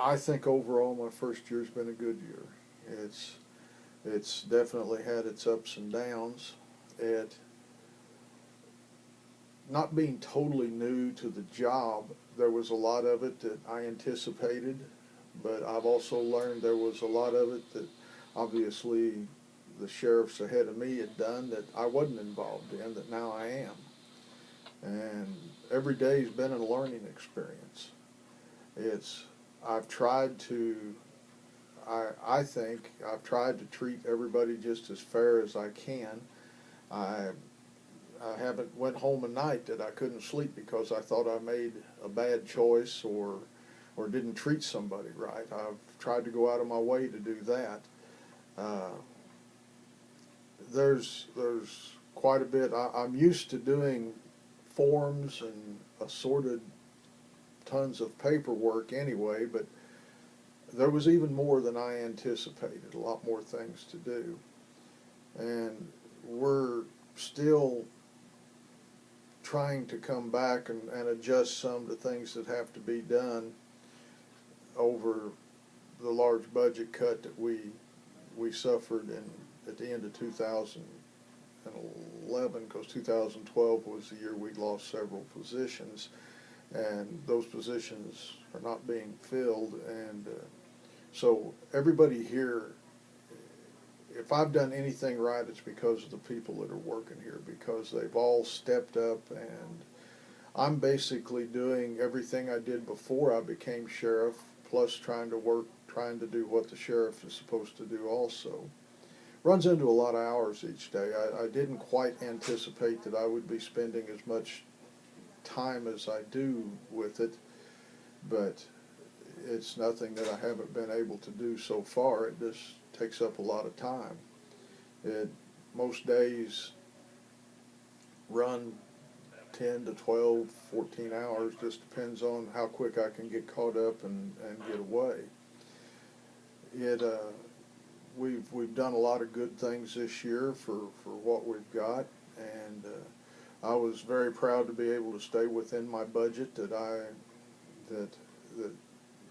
I think overall my first year's been a good year. It's definitely had its ups and downs. It not being totally new to the job, there was a lot of it that I anticipated, but I've also learned there was a lot of it that obviously the sheriffs ahead of me had done that I wasn't involved in, that now I am. And every day's been a learning experience. It's, I've tried to, I think I've tried to treat everybody just as fair as I can. I I haven't went home a night that I couldn't sleep because I thought I made a bad choice or didn't treat somebody right. I've tried to go out of my way to do that. Uh, there's quite a bit. I'm used to doing forms and assorted tons of paperwork anyway, but there was even more than I anticipated, a lot more things to do. And we're still trying to come back and adjust some of the things that have to be done over the large budget cut that we suffered at the end of 2011, because 2012 was the year we lost several positions, and those positions are not being filled. And so everybody here, if I've done anything right, it's because of the people that are working here, because they've all stepped up, and I'm basically doing everything I did before I became sheriff, plus trying to do what the sheriff is supposed to do also. Runs into a lot of hours each day. I didn't quite anticipate that I would be spending as much time as I do with it, but it's nothing that I haven't been able to do so far. It just takes up a lot of time. Most days run 10 to 12, 14 hours, just depends on how quick I can get caught up and get away. We've done a lot of good things this year for what we've got, and I was very proud to be able to stay within my budget that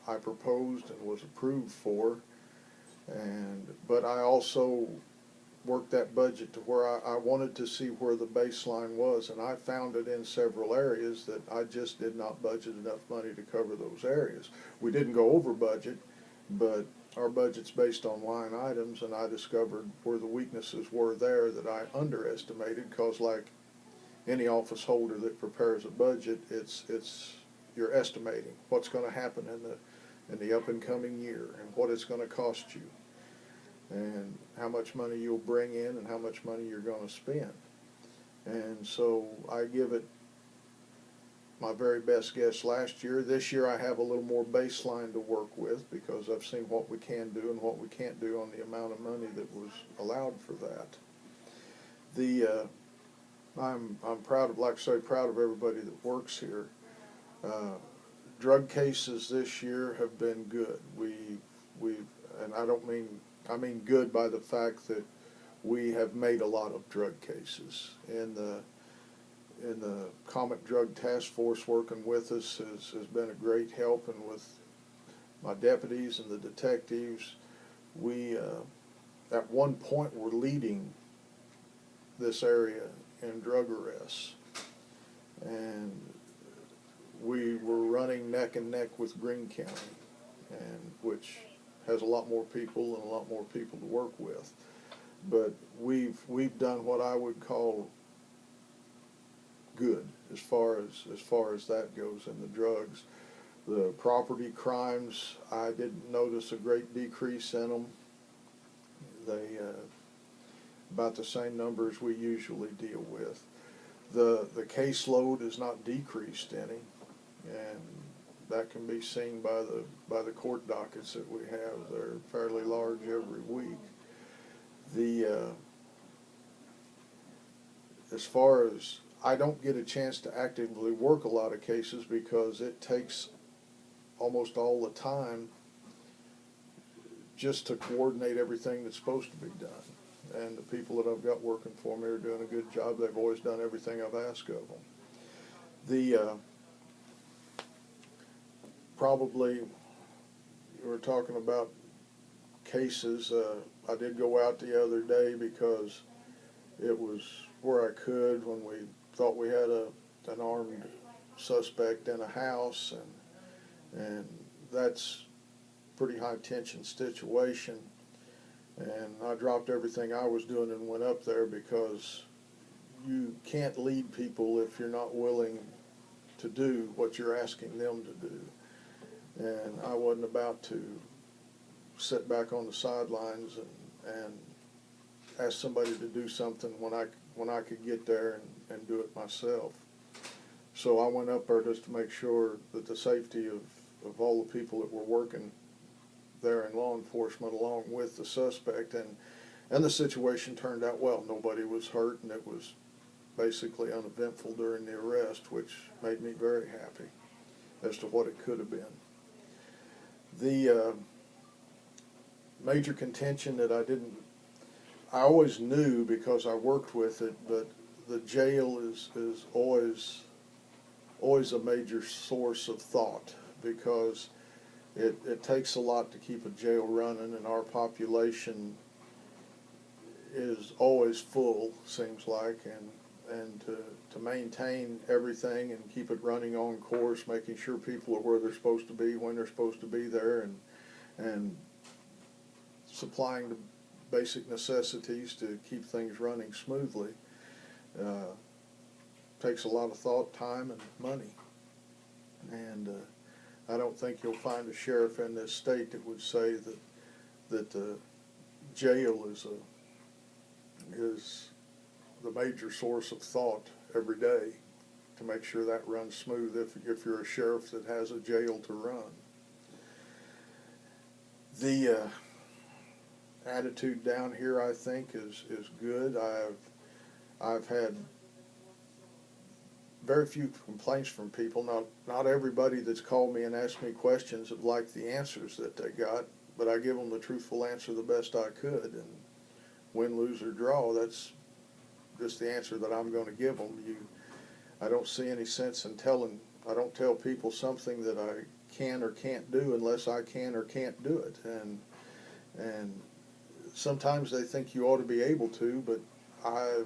I proposed and was approved for. But I also worked that budget to where I wanted to see where the baseline was, and I found it in several areas that I just did not budget enough money to cover those areas. We didn't go over budget, but our budget's based on line items, and I discovered where the weaknesses were there that I underestimated, because like any office holder that prepares a budget, you're estimating what's going to happen in the up and coming year, and what it's going to cost you, and how much money you'll bring in and how much money you're going to spend. And so I give it my very best guess last year. This year I have a little more baseline to work with, because I've seen what we can do and what we can't do on the amount of money that was allowed for that. I'm proud of, like I say, proud of everybody that works here. Drug cases this year have been good. And I mean good by the fact that we have made a lot of drug cases. In the Comet Drug Task Force working with us has been a great help, and with my deputies and the detectives, we at one point were leading this area in drug arrests, and we were running neck and neck with Greene County, and which has a lot more people and a lot more people to work with. But we've done what I would call good as far as that goes in the drugs. The property crimes, I didn't notice a great decrease in them. They about the same numbers we usually deal with. The caseload is not decreased any, and that can be seen by the court dockets that we have. They're fairly large every week. As far as, I don't get a chance to actively work a lot of cases because it takes almost all the time just to coordinate everything that's supposed to be done. And the people that I've got working for me are doing a good job. They've always done everything I've asked of them. Probably we're talking about cases. I did go out the other day because it was where I could when we thought we had an armed suspect in a house, and that's a pretty high tension situation. And I dropped everything I was doing and went up there because you can't lead people if you're not willing to do what you're asking them to do. And I wasn't about to sit back on the sidelines and ask somebody to do something when I could get there and do it myself. So I went up there just to make sure that the safety of all the people that were working there in law enforcement along with the suspect, and the situation turned out well. Nobody was hurt, and it was basically uneventful during the arrest, which made me very happy as to what it could have been. The major contention that I always knew because I worked with it, but the jail is always a major source of thought, because it takes a lot to keep a jail running, and our population is always full, seems like, and to maintain everything and keep it running on course, making sure people are where they're supposed to be, when they're supposed to be there, and supplying the basic necessities to keep things running smoothly, takes a lot of thought, time, and money. And I don't think you'll find a sheriff in this state that would say that the jail is the major source of thought every day to make sure that runs smooth if you're a sheriff that has a jail to run. The attitude down here, I think, is good. I've had very few complaints from people. Not everybody that's called me and asked me questions have liked the answers that they got, but I give them the truthful answer the best I could, and win, lose, or draw, that's just the answer that I'm going to give them. I don't see any sense in I don't tell people something that I can or can't do unless I can or can't do it, and sometimes they think you ought to be able to, but I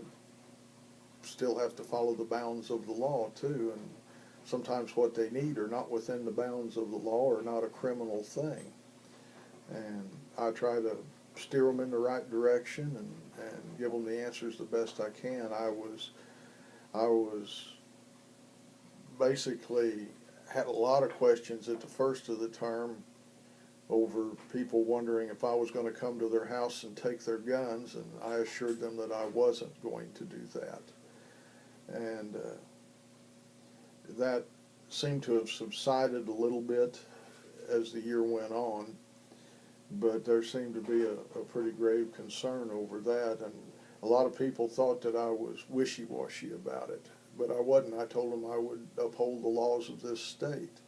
still have to follow the bounds of the law too, and sometimes what they need are not within the bounds of the law or not a criminal thing, and I try to steer them in the right direction and give them the answers the best I can. I was basically had a lot of questions at the first of the term over people wondering if I was going to come to their house and take their guns, and I assured them that I wasn't going to do that. And that seemed to have subsided a little bit as the year went on, but there seemed to be a pretty grave concern over that, and a lot of people thought that I was wishy-washy about it, but I wasn't. I told them I would uphold the laws of this state,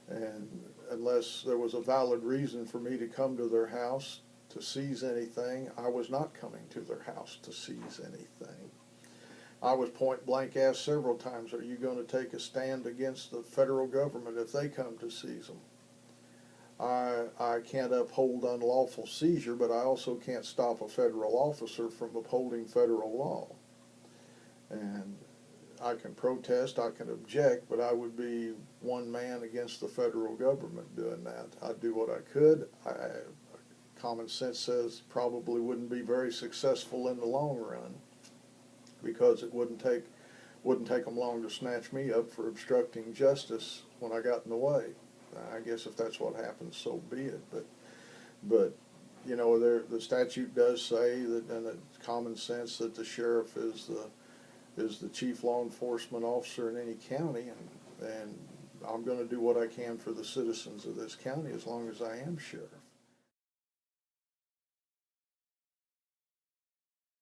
and unless there was a valid reason for me to come to their house to seize anything, I was not coming to their house to seize anything. I was point blank asked several times, are you going to take a stand against the federal government if they come to seize them? I can't uphold unlawful seizure, but I also can't stop a federal officer from upholding federal law. And I can protest, I can object, but I would be one man against the federal government doing that. I'd do what I could. Common sense says probably wouldn't be very successful in the long run, because it wouldn't take them long to snatch me up for obstructing justice when I got in the way. I guess if that's what happens, so be it. But you know, the statute does say that, and it's common sense, that the sheriff is the chief law enforcement officer in any county, and I'm going to do what I can for the citizens of this county as long as I am sheriff.